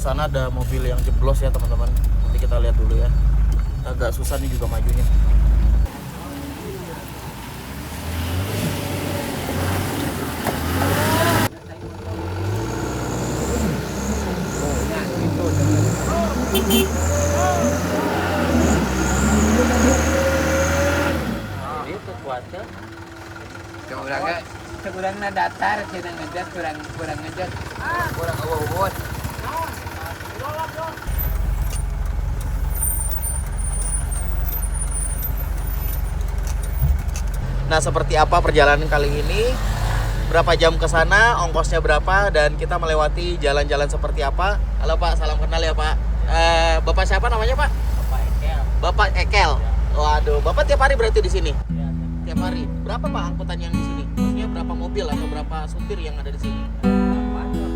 sana ada mobil yang jeblos ya teman-teman. Nanti kita lihat dulu ya. Agak susah nih juga majunya. Itu kuatnya. Kurangnya datar, kita ngejar kurang ngejar. Kurang awal-awal. Nah, seperti apa perjalanan kali ini? Berapa jam ke sana, ongkosnya berapa, dan kita melewati jalan-jalan seperti apa? Halo Pak, salam kenal ya Pak. Bapak siapa namanya Pak? Bapak Ekel. Bapak Ekel. Waduh, Bapak tiap hari berarti di sini? Ya. Tiap hari. Berapa Pak angkutan yang di sini? Maksudnya berapa mobil atau berapa supir yang ada di sini?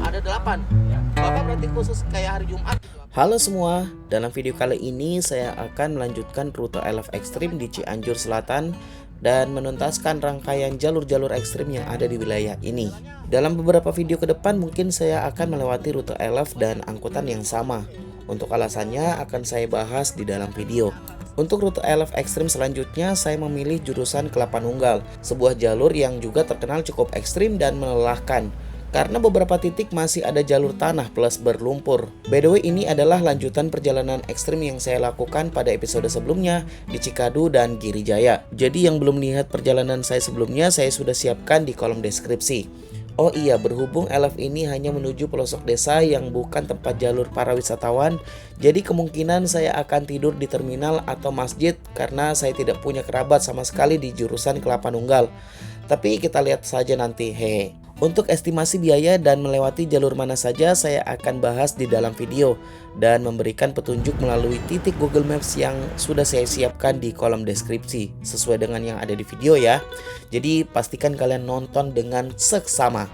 Ada 8. Ya. Bapak berarti khusus kayak hari Jumat? Halo semua, dalam video kali ini saya akan melanjutkan rute I Love Extreme di Cianjur Selatan dan menuntaskan rangkaian jalur-jalur ekstrim yang ada di wilayah ini. Dalam beberapa video ke depan mungkin saya akan melewati rute I Love dan angkutan yang sama. Untuk alasannya akan saya bahas di dalam video. Untuk rute I Love Extreme selanjutnya saya memilih jurusan Kelapa Nunggal, sebuah jalur yang juga terkenal cukup ekstrim dan melelahkan. Karena beberapa titik masih ada jalur tanah plus berlumpur. By the way, ini adalah lanjutan perjalanan ekstrim yang saya lakukan pada episode sebelumnya di Cikadu dan Girijaya. Jadi yang belum lihat perjalanan saya sebelumnya, saya sudah siapkan di kolom deskripsi. Oh iya, berhubung LF ini hanya menuju pelosok desa yang bukan tempat jalur para wisatawan, jadi kemungkinan saya akan tidur di terminal atau masjid karena saya tidak punya kerabat sama sekali di jurusan Kelapa Nunggal. Tapi kita lihat saja nanti, hehe. Untuk estimasi biaya dan melewati jalur mana saja saya akan bahas di dalam video dan memberikan petunjuk melalui titik Google Maps yang sudah saya siapkan di kolom deskripsi sesuai dengan yang ada di video ya. Jadi pastikan kalian nonton dengan seksama.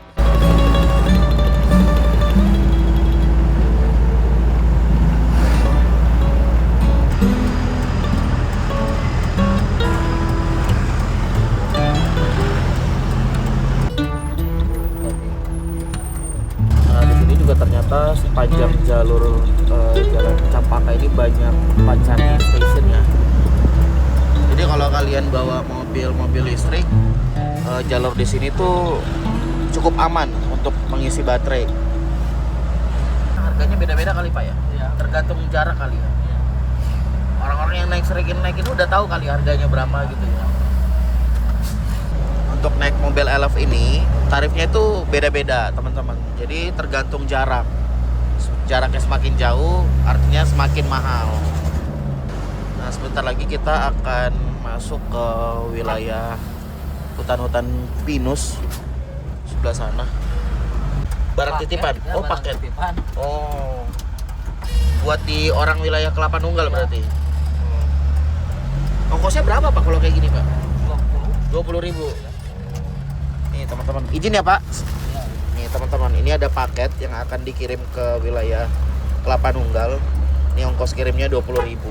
Ternyata sepanjang jalur jalan Campaka ini banyak tempat charging station ya. Jadi kalau kalian bawa mobil listrik, jalur di sini tuh cukup aman untuk mengisi baterai. Harganya beda-beda kali Pak ya? Iya. Tergantung jarak kali ya. Orang-orang yang sering naik ini udah tahu kali harganya berapa gitu ya. Untuk naik mobil LF ini tarifnya itu beda-beda teman-teman. Jadi tergantung jarak. Jaraknya semakin jauh artinya semakin mahal. Nah, sebentar lagi kita akan masuk ke wilayah hutan-hutan pinus sebelah sana. Barang titipan. Ya, Oh, paket. titipan. Oh. Buat di orang wilayah Kelapa Nunggal berarti. Ongkosnya berapa Pak kalau kayak gini Pak? 20.000. Nih teman-teman, izin ya Pak. Nih teman-teman, ini ada paket yang akan dikirim ke wilayah Kelapa Nunggal. Ini ongkos kirimnya 20.000.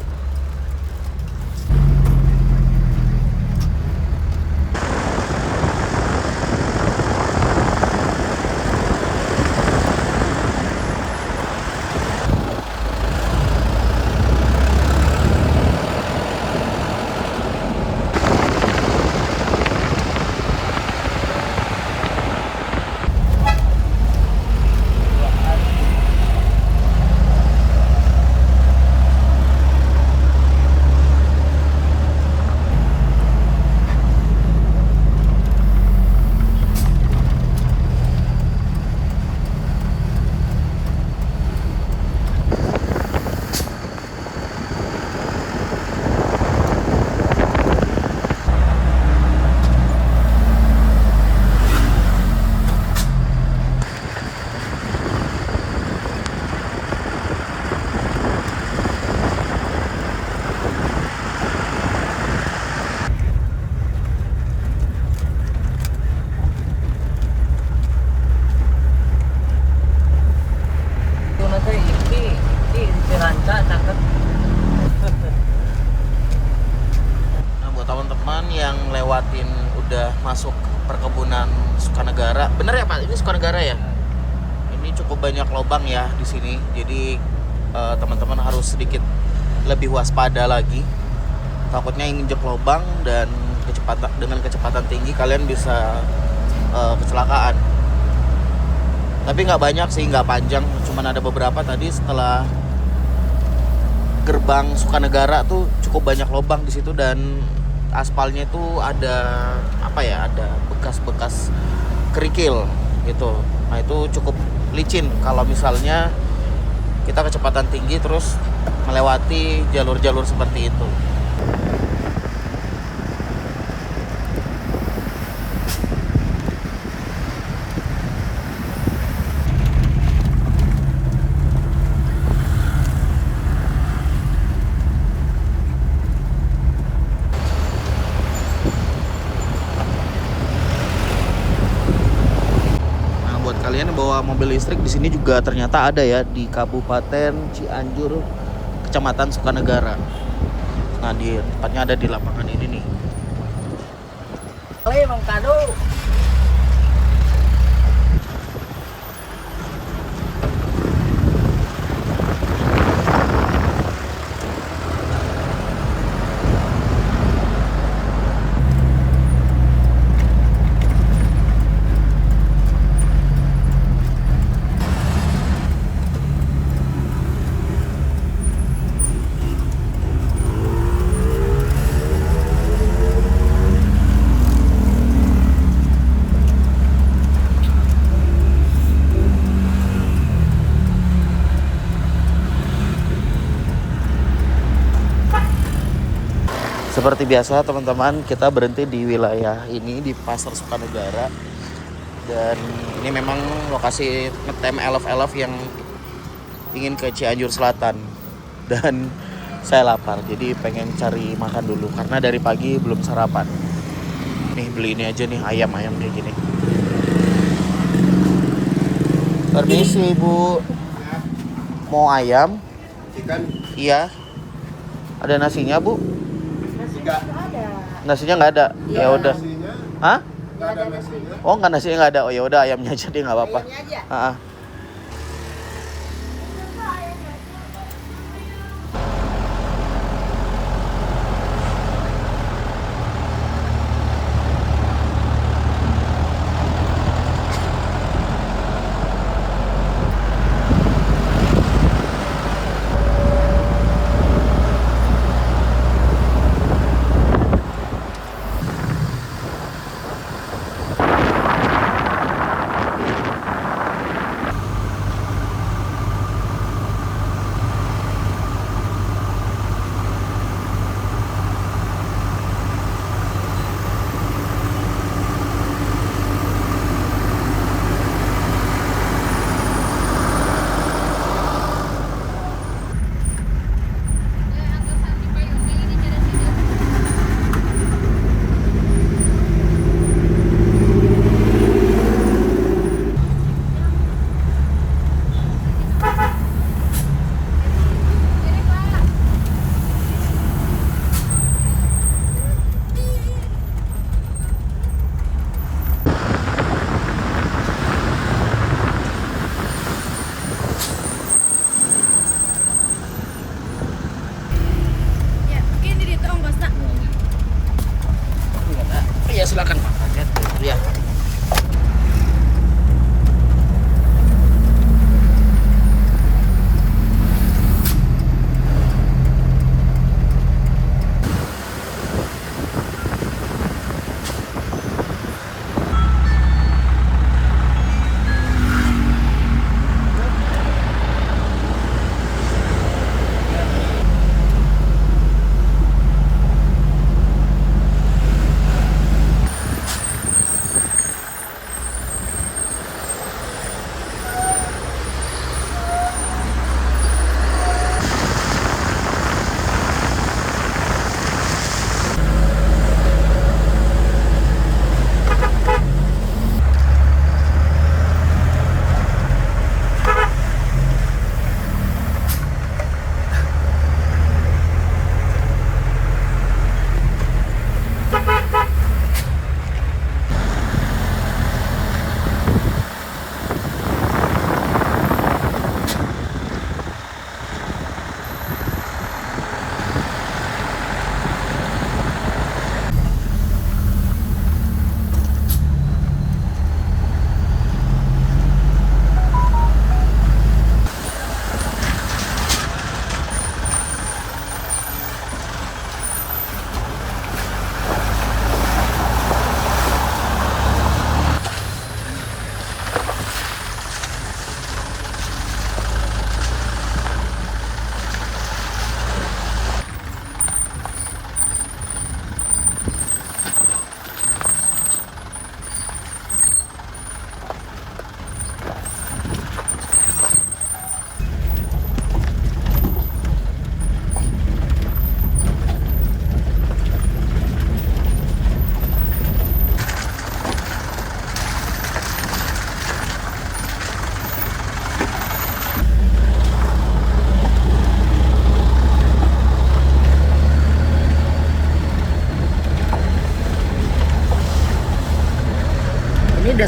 masuk perkebunan Sukanegara. Bener ya Pak? Ini Sukanegara ya? Ini cukup banyak lubang ya di sini. Jadi teman-teman harus sedikit lebih waspada lagi. Takutnya injek lubang dan dengan kecepatan tinggi kalian bisa kecelakaan. Tapi nggak banyak sih, nggak panjang, cuman ada beberapa tadi setelah gerbang Sukanegara tuh cukup banyak lubang di situ dan aspalnya itu ada ada bekas-bekas kerikil gitu. Nah itu cukup licin kalau misalnya kita kecepatan tinggi terus melewati jalur-jalur seperti itu. Kalian yang bawa mobil listrik di sini juga ternyata ada ya di Kabupaten Cianjur, Kecamatan Sukanegara. Nah, tepatnya ada di lapangan ini nih. Mang Kado. Seperti biasa teman-teman, kita berhenti di wilayah ini di Pasar Sukanegara. Dan ini memang lokasi ngetem elf-elf yang ingin ke Cianjur Selatan. Dan saya lapar, jadi pengen cari makan dulu karena dari pagi belum sarapan. Nih beli ini aja nih, ayam-ayam kayak gini. Permisi Bu, mau ayam? Ikan Iya. Ada nasinya Bu? enggak. Nasinya nggak ada. Ya udah. Nasinya Hah? enggak ada nasinya. Oh nggak, nasinya nggak ada. Oh ya udah, ayamnya aja deh, nggak apa-apa. Ayamnya aja. Ah.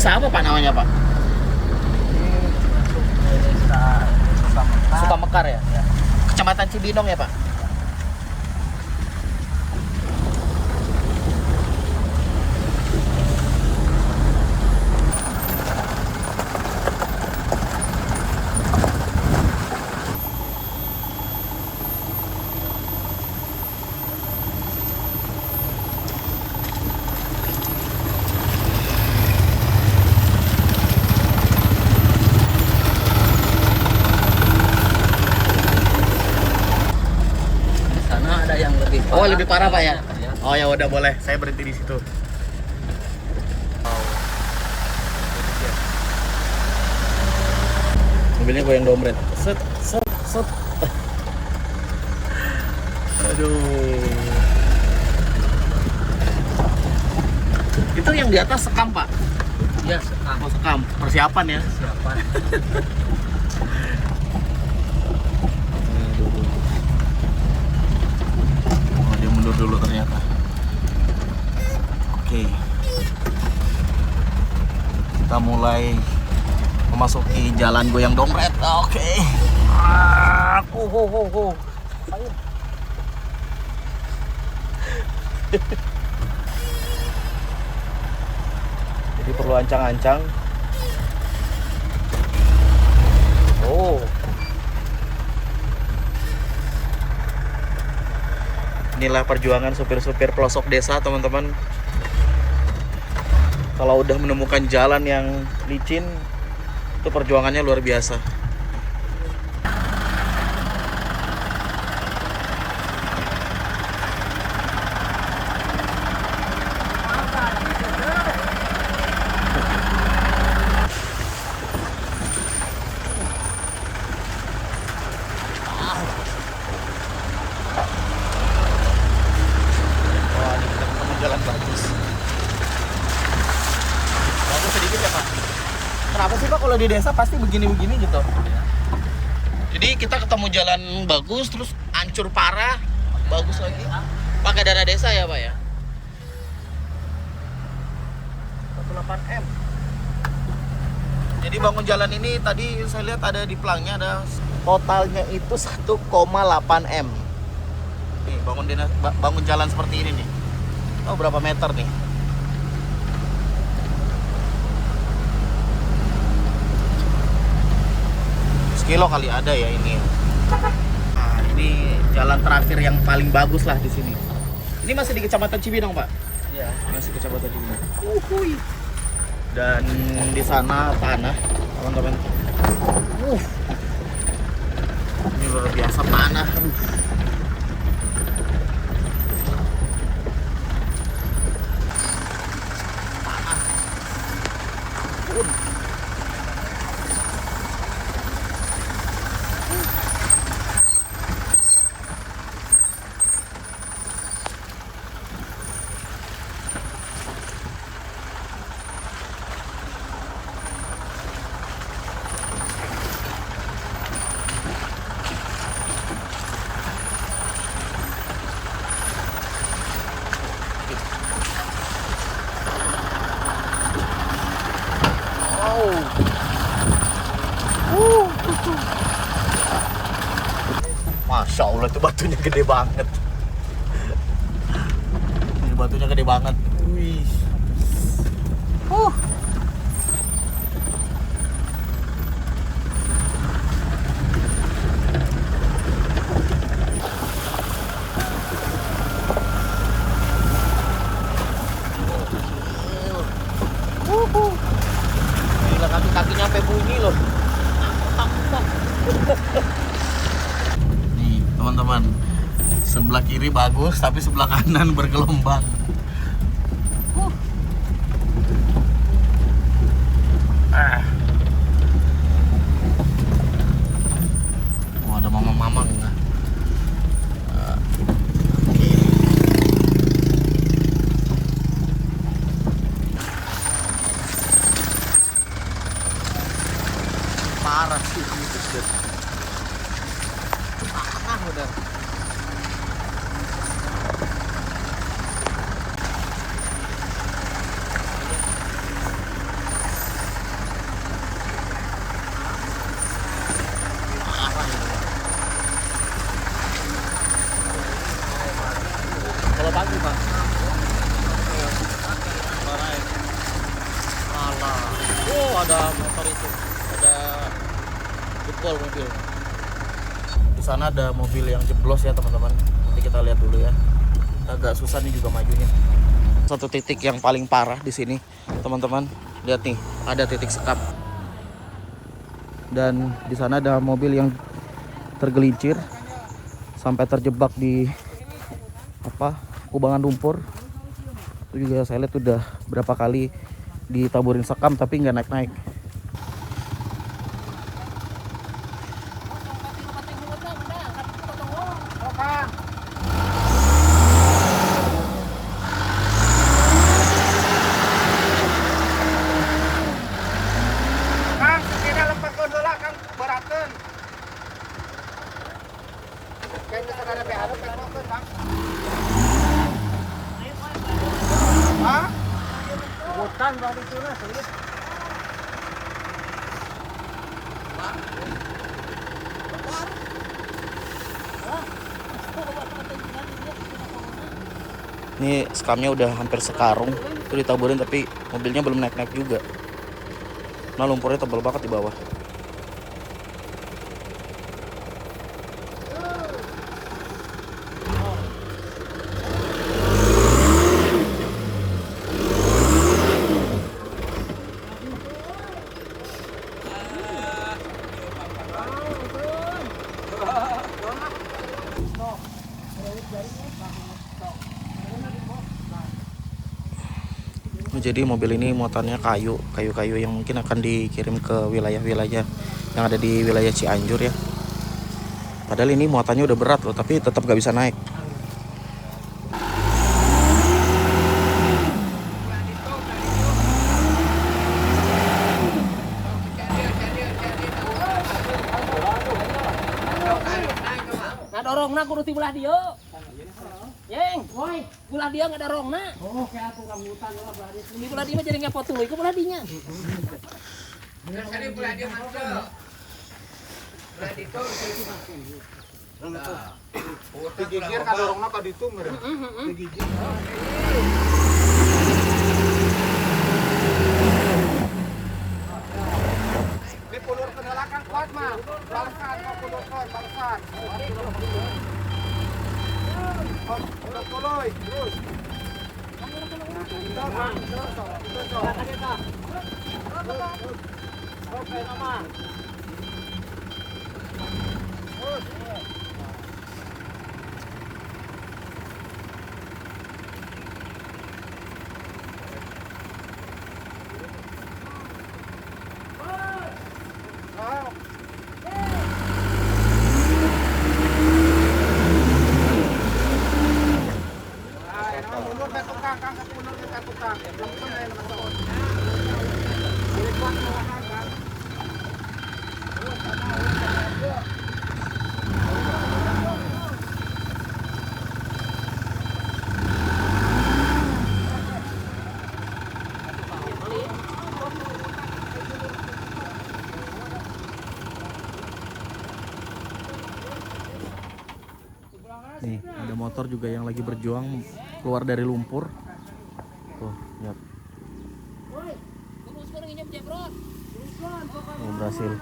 Desa apa Pak namanya Pak? Desa Sukamekar ya? Kecamatan Cibinong ya Pak? di sana ada yang lebih parah. Oh lebih parah Pak ya? Ya. Oh ya udah boleh, saya berhenti di situ. Mobilnya goyang dompet. Set, set, set. Aduh. Itu yang di atas sekam Pak? Ya, sekarang Oh sekam, persiapan ya? siapa? Oh dia mundur dulu ternyata. Oke. Kita mulai memasuki jalan goyang dompet. Oke. Ayo. Jadi perlu ancang-ancang. Oh. Inilah perjuangan supir-supir pelosok desa, teman-teman. Kalau udah menemukan jalan yang licin, itu perjuangannya luar biasa. Wah, ini kita ketemu jalan bagus. Bagus sedikit ya Pak. Kenapa sih Pak kalau di desa pasti begini-begini gitu? Jadi kita ketemu jalan bagus terus hancur parah, bagus lagi. Pakai dana desa ya Pak ya? 18M. Jadi bangun jalan ini tadi saya lihat ada di pelangnya ada totalnya itu 1,8M. Nih bangun jalan seperti ini nih. Oh berapa meter nih? Kilo kali ada ya ini. Nah, ini jalan terakhir yang paling bagus lah di sini. Ini masih di Kecamatan Cibinong, Pak? Ya. Masih Kecamatan Cibinong. Dan di sana tanah, teman-teman. Ini luar biasa tanah. Masya Allah itu batunya gede banget. Ini batunya gede banget. Wih. Gila kaki-kakinya sampai bunyi loh. Nih teman-teman, sebelah kiri bagus tapi sebelah kanan bergelombang. Oh ada mamang-mamang nggak? Parah sih ini tuh. Udah. Pak. Alah. Oh, ada motor itu. Ada jebol mobil. Di sana ada mobil yang jeblos ya, teman-teman. Nanti kita lihat dulu ya. Agak susah nih juga majunya. Satu titik yang paling parah di sini, teman-teman. Lihat nih, ada titik sekam. Dan di sana ada mobil yang tergelincir sampai terjebak di kubangan lumpur. Itu juga saya lihat udah berapa kali ditaburin sekam tapi nggak naik-naik. Kang, sekira lepas gondola Kang berakeun. Kayaknya sekara beharo petrokeun Kang. Hah? Bukan bagi tuna serius. Ini skamnya udah hampir sekarung itu ditaburin tapi mobilnya belum naik-naik juga. Nah, lumpurnya tebal banget di bawah. Jadi mobil ini muatannya kayu-kayu yang mungkin akan dikirim ke wilayah-wilayah yang ada di wilayah Cianjur ya. Padahal ini muatannya udah berat loh, tapi tetap gak bisa naik. Nggak dorongna kudu ti belah dia. Yeng, woi, belah dia nggak dorongna. Oh, kayak aku rambutan lah belah dia. Ini belah dia mah jadi ngepot tuh, itu belah dinya. Sekali belah dia masuk. Belah itu. Digigir ka dorongna ka ditu meureun. Digigir. Dipulur ke belakang kuat mah. Balasan kok pulurkan, balasan. Udah puluh, terus. Oke, nama. Nih, ada motor juga yang lagi berjuang keluar dari lumpur. Tuh, lihat. Oh, berhasil.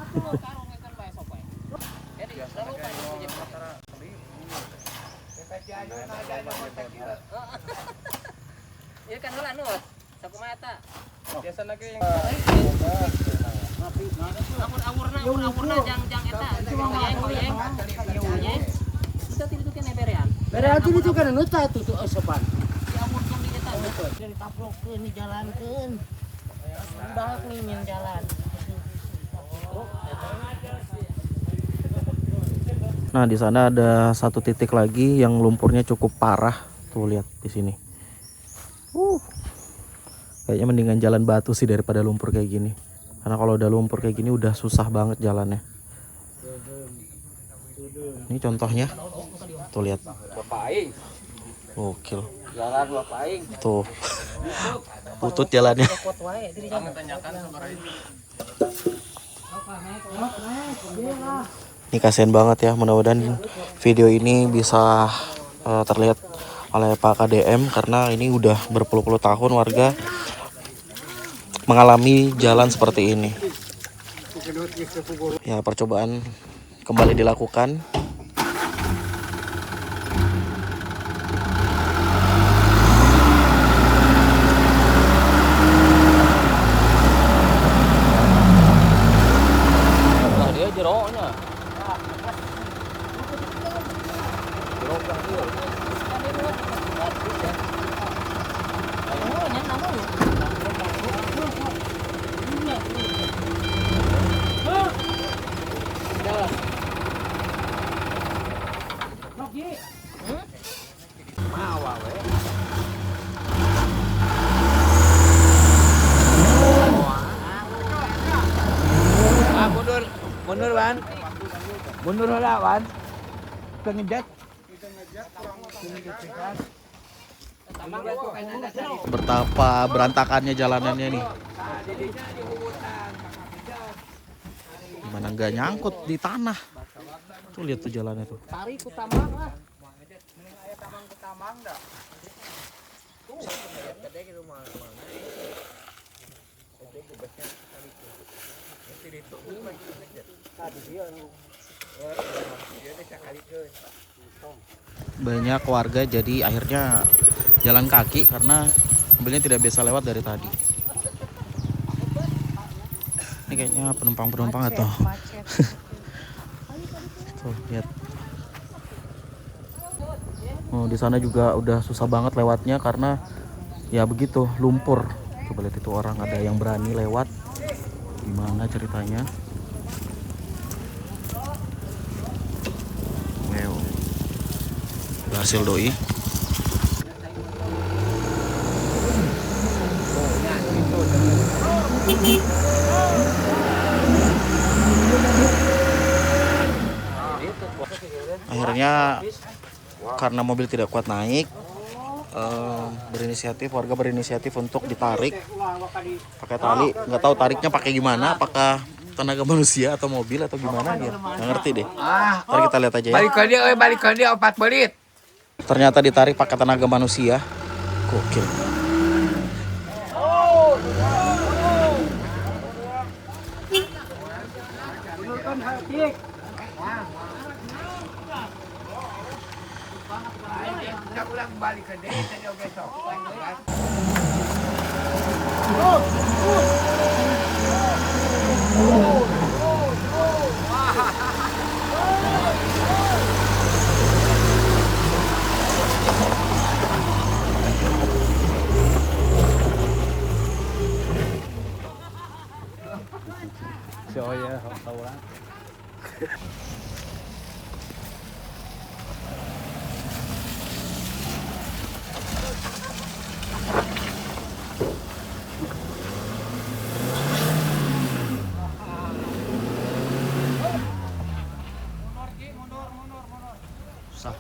Ieu kan heula nu, sakumaha eta? Biasana ge yang Awur-awurna jang eta, goyeng. Kita tilu teh neberean. Berean teh itu kan nuta tuh sopan. Di awur jang di eta. Dari taplokkeun dijalankeun. Udah ningin jalan. Nah, di sana ada satu titik lagi yang lumpurnya cukup parah. Tuh lihat di sini. Kayaknya mendingan jalan batu sih daripada lumpur kayak gini. Karena kalau udah lumpur kayak gini udah susah banget jalannya. Ini contohnya. Tuh lihat. Bapak aing. Gokil. Jalan bapak aing. Tuh. Putut jalannya. Pot wae diri jangan tanyakan Ini kasihan banget ya. Mudah-mudahan video ini bisa terlihat oleh Pak KDM karena ini udah berpuluh-puluh tahun warga mengalami jalan seperti ini. Ya, percobaan kembali dilakukan. Nah, dia jeroknya. Mundur Wan. Mundur lah Wan. Pengejet. Betapa berantakannya jalanannya nih. Gimana nggak nyangkut di tanah? Tuh lihat tuh jalannya tuh. Tarik ke tambang lah. Banyak warga jadi akhirnya jalan kaki karena mobilnya tidak biasa lewat dari tadi. Ini kayaknya penumpang-penumpang atau tuh lihat. Oh, di sana juga udah susah banget lewatnya karena ya begitu lumpur. Coba lihat itu orang, ada yang berani lewat. Gimana ceritanya? Wow. Berhasil doi. Akhirnya karena mobil tidak kuat naik, warga berinisiatif untuk ditarik pakai tali. Nggak tahu tariknya pakai gimana, apakah tenaga manusia atau mobil atau gimana dia, nggak ngerti deh. Ntar kita lihat aja ya. Balik ke dia 4 menit. Ternyata ditarik pakai tenaga manusia. Gokil. Balik ke dia besok. Susah.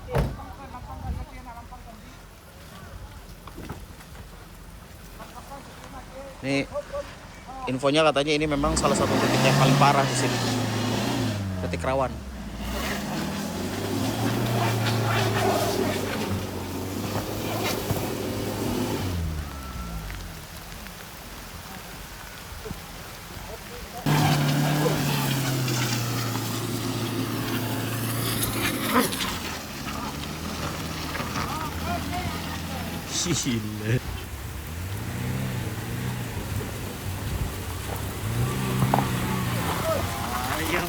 Ini infonya katanya ini memang salah satu titik yang paling parah di sini. Titik rawan. Gila.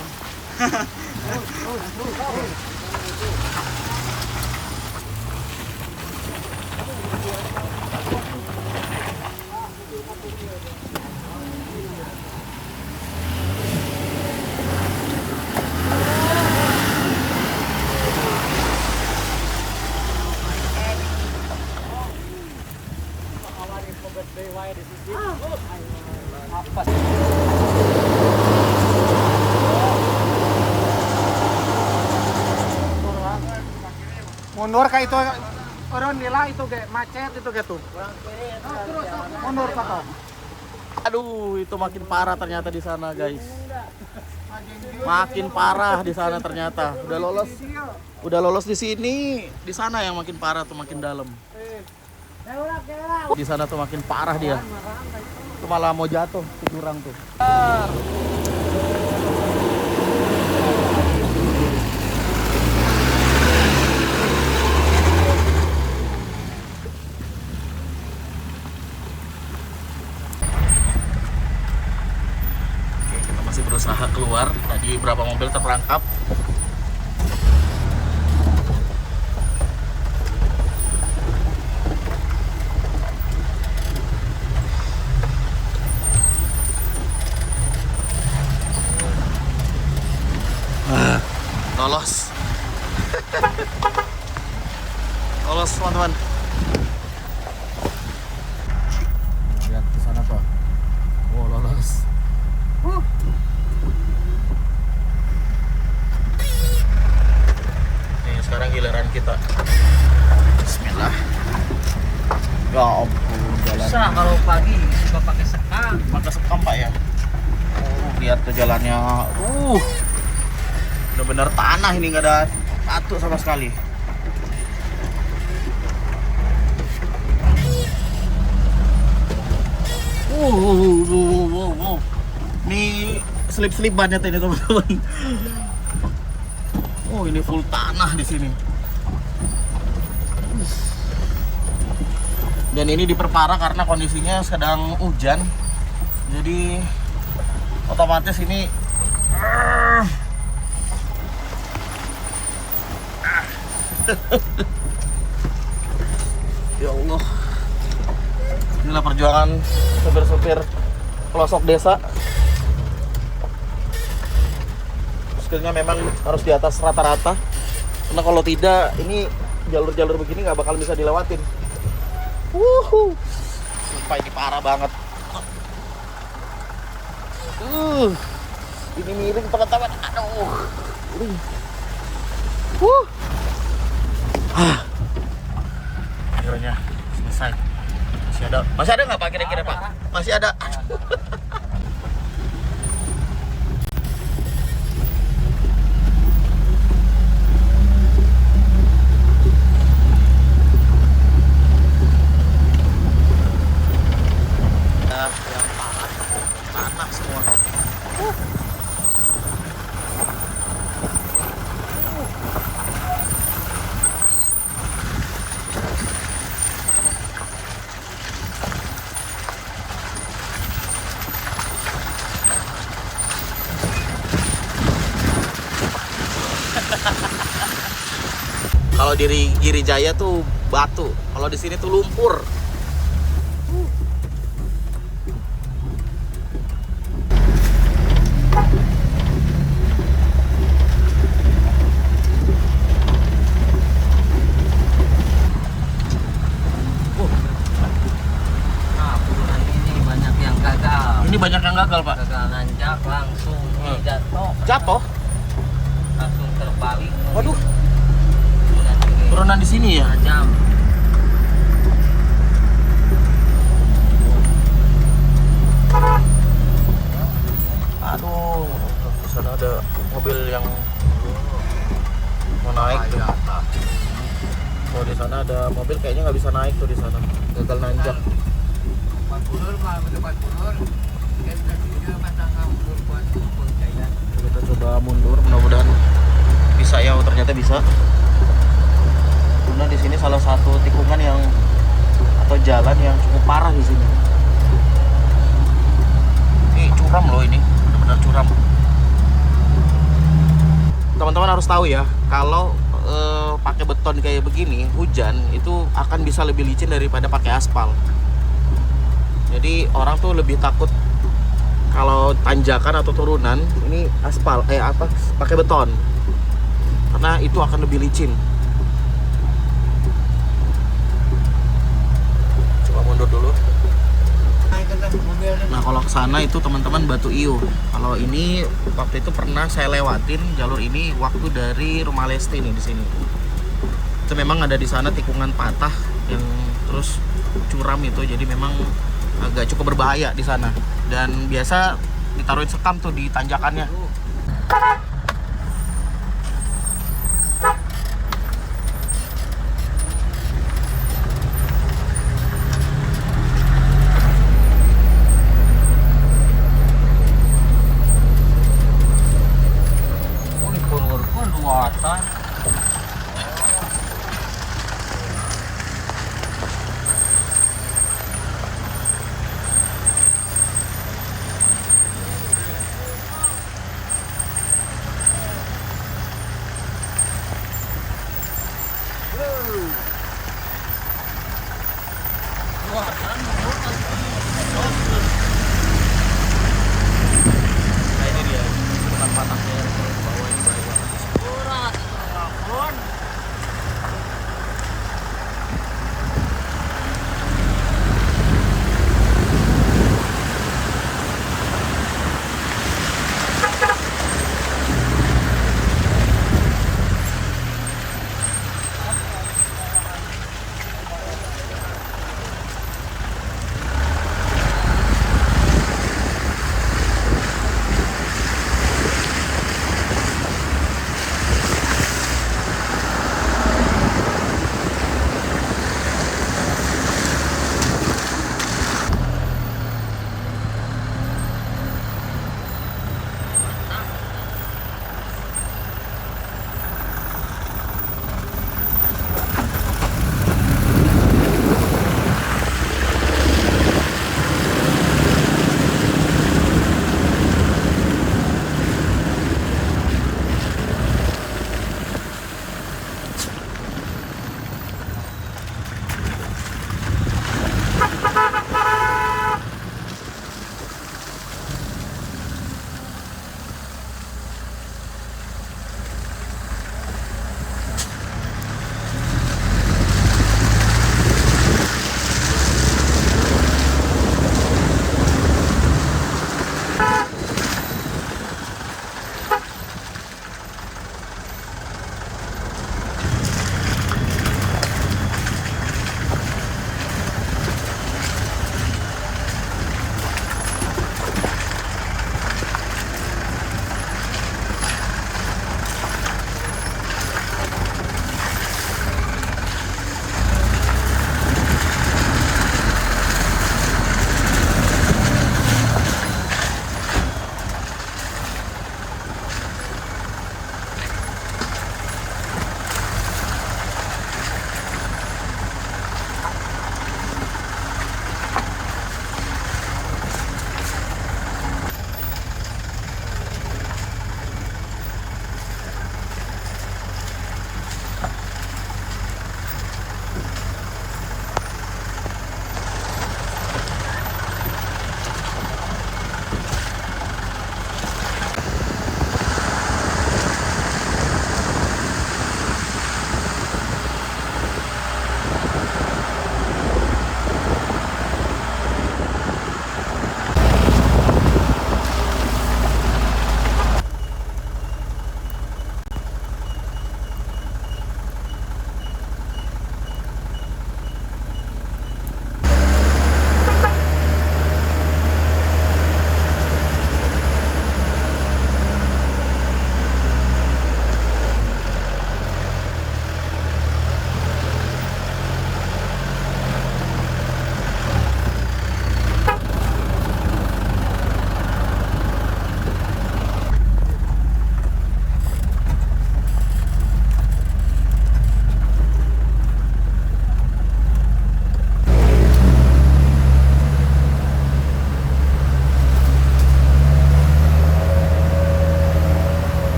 Mundur kayak itu orang nila itu ge macet itu ge tuh. Mundur Pak. Aduh, itu makin parah ternyata di sana, guys. Makin parah di sana ternyata. Udah lolos di sini, di sana yang makin parah tuh, makin dalam. Di sana tuh makin parah dia. Itu malah mau jatuh si jurang tuh. Oke, kita masih berusaha keluar. Tadi berapa mobil terperangkap. Lolos. Lolos teman-teman. Lihat ke sana tuh. Oh, lolos. Nih sekarang giliran kita. Bismillah. Ya ampun, jalan. Bisa kalau pagi suka pakai sekam. Pakai sekam Pak ya. Oh, lihat tuh jalannya. Bener-bener tanah ini, nggak ada batu sama sekali. Ini selip-selip banget ini teman-teman. Oh, ini full tanah di sini. Dan ini diperparah karena kondisinya sedang hujan. Jadi otomatis ini ya Allah, inilah perjuangan sopir-sopir pelosok desa. Skillnya memang harus di atas rata-rata, karena kalau tidak ini jalur-jalur begini nggak bakal bisa dilewatin. Sumpah ini parah banget. Ini miring teman-teman. Aduh. Akhirnya selesai. Masih ada nggak Pak kira-kira Pak? Masih ada. Yang tanah semua. Kalau di Girijaya tuh batu, kalau di sini tuh lumpur. Nah, bulan ini banyak yang gagal. Ini banyak yang gagal Pak. Gagal nanjak langsung jatuh. Jatuh? Langsung terbalik. Waduh. Turunan di sini ya? Jam. Aduh, di sana ada mobil yang mau naik tuh. Oh, di sana ada mobil kayaknya nggak bisa naik tuh di sana. Gagal nanjak. Kita coba mundur, mudah-mudahan bisa ya. Oh, ternyata bisa. Karena di sini salah satu tikungan yang atau jalan yang cukup parah di sini. Ini curam loh, ini benar-benar curam. Teman-teman harus tahu ya, kalau pakai beton kayak begini, hujan itu akan bisa lebih licin daripada pakai aspal. Jadi orang tuh lebih takut kalau tanjakan atau turunan ini aspal, pakai beton, karena itu akan lebih licin. Mundur dulu. Nah, kalau ke sana itu teman-teman Batu Iu. Kalau ini waktu itu pernah saya lewatin jalur ini waktu dari Rumah Lesti nih di sini. Itu memang ada di sana tikungan patah yang terus curam itu, jadi memang agak cukup berbahaya di sana. Dan biasa ditaruhin sekam tuh di tanjakannya. Nah ini dia tempat patahnya bawah ini bahaya banget.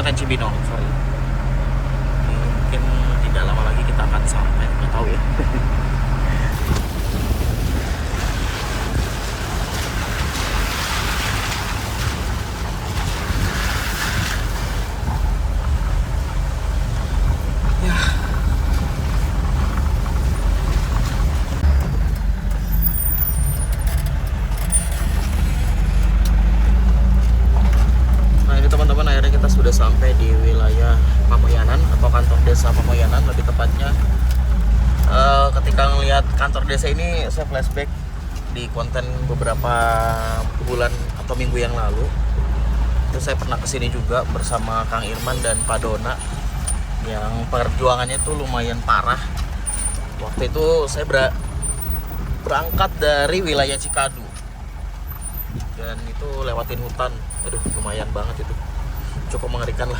Kabupaten Cibinong, sorry. Mungkin tidak lama lagi kita akan sampai, nggak tahu ya. Teman-teman, akhirnya kita sudah sampai di wilayah Pamoyanan atau kantor desa Pamoyanan lebih tepatnya. Ketika melihat kantor desa ini saya flashback di konten beberapa bulan atau minggu yang lalu. Itu saya pernah kesini juga bersama Kang Irman dan Pak Dona yang perjuangannya itu lumayan parah. Waktu itu saya berangkat dari wilayah Cikadu dan itu lewatin hutan. Aduh, lumayan banget itu, cukup mengerikan lah.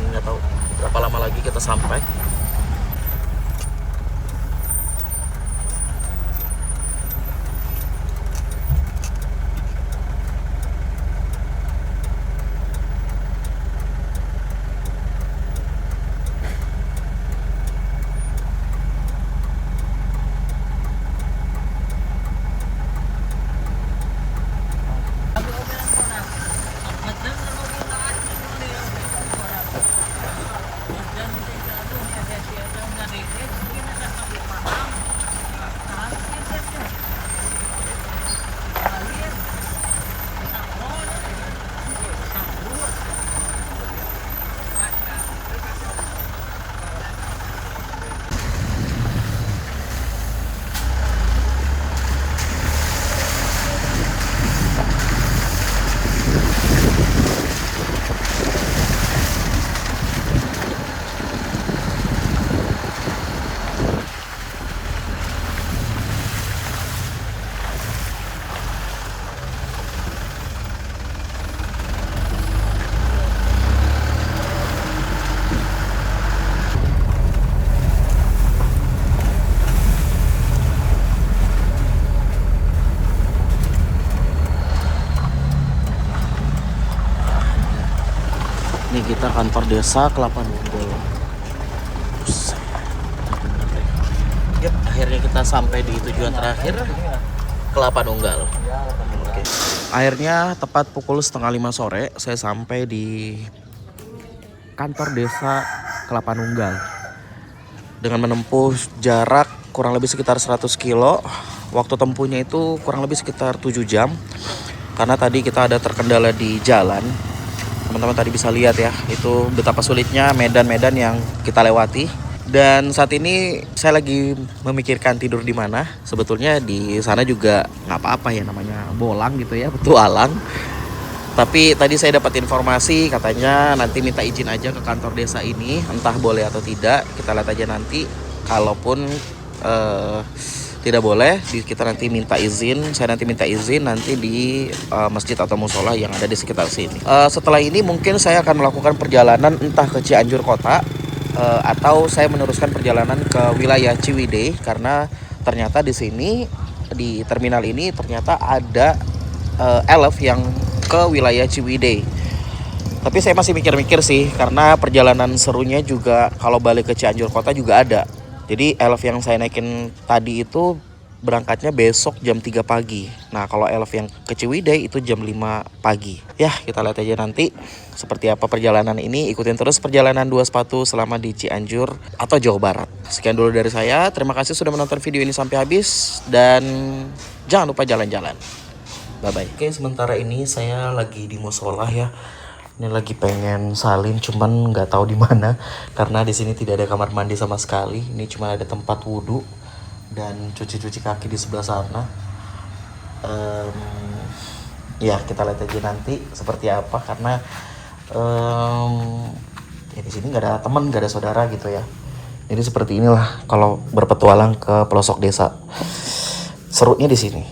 Nggak tahu berapa lama lagi kita sampai. Ini kita kantor desa Kelapa Nunggal. Yap, akhirnya kita sampai di tujuan terakhir, Kelapa Nunggal. Oke. Akhirnya tepat pukul 4:30 sore saya sampai di kantor desa Kelapa Nunggal. Dengan menempuh jarak kurang lebih sekitar 100 kilo. Waktu tempuhnya itu kurang lebih sekitar 7 jam. Karena tadi kita ada terkendala di jalan. Teman-teman tadi bisa lihat ya, itu betapa sulitnya medan-medan yang kita lewati. Dan saat ini saya lagi memikirkan tidur di mana. Sebetulnya di sana juga nggak apa-apa ya, namanya bolang gitu ya, petualang. Tapi tadi saya dapat informasi katanya nanti minta izin aja ke kantor desa ini, entah boleh atau tidak. Kita lihat aja nanti. Kalaupun tidak boleh, kita nanti minta izin. Saya nanti minta izin nanti di masjid atau musola yang ada di sekitar sini. Setelah ini mungkin saya akan melakukan perjalanan entah ke Cianjur kota atau saya meneruskan perjalanan ke wilayah Ciwidey, karena ternyata di sini di terminal ini ternyata ada elf yang ke wilayah Ciwidey. Tapi saya masih mikir-mikir sih, karena perjalanan serunya juga kalau balik ke Cianjur kota juga ada. Jadi elf yang saya naikin tadi itu berangkatnya besok jam 3 pagi. Nah, kalau elf yang ke Ciwidey itu jam 5 pagi. Ya, kita lihat aja nanti seperti apa perjalanan ini. Ikutin terus perjalanan Dua Sepatu selama di Cianjur atau Jawa Barat. Sekian dulu dari saya. Terima kasih sudah menonton video ini sampai habis. Dan jangan lupa jalan-jalan. Bye-bye. Oke, sementara ini saya lagi di musola ya. Ini lagi pengen salin, cuman nggak tahu di mana karena di sini tidak ada kamar mandi sama sekali. Ini cuma ada tempat wudhu dan cuci-cuci kaki di sebelah sana. Ya kita lihat aja nanti seperti apa, karena ya di sini nggak ada teman, nggak ada saudara gitu ya. Jadi seperti inilah kalau berpetualang ke pelosok desa. Serunya di sini.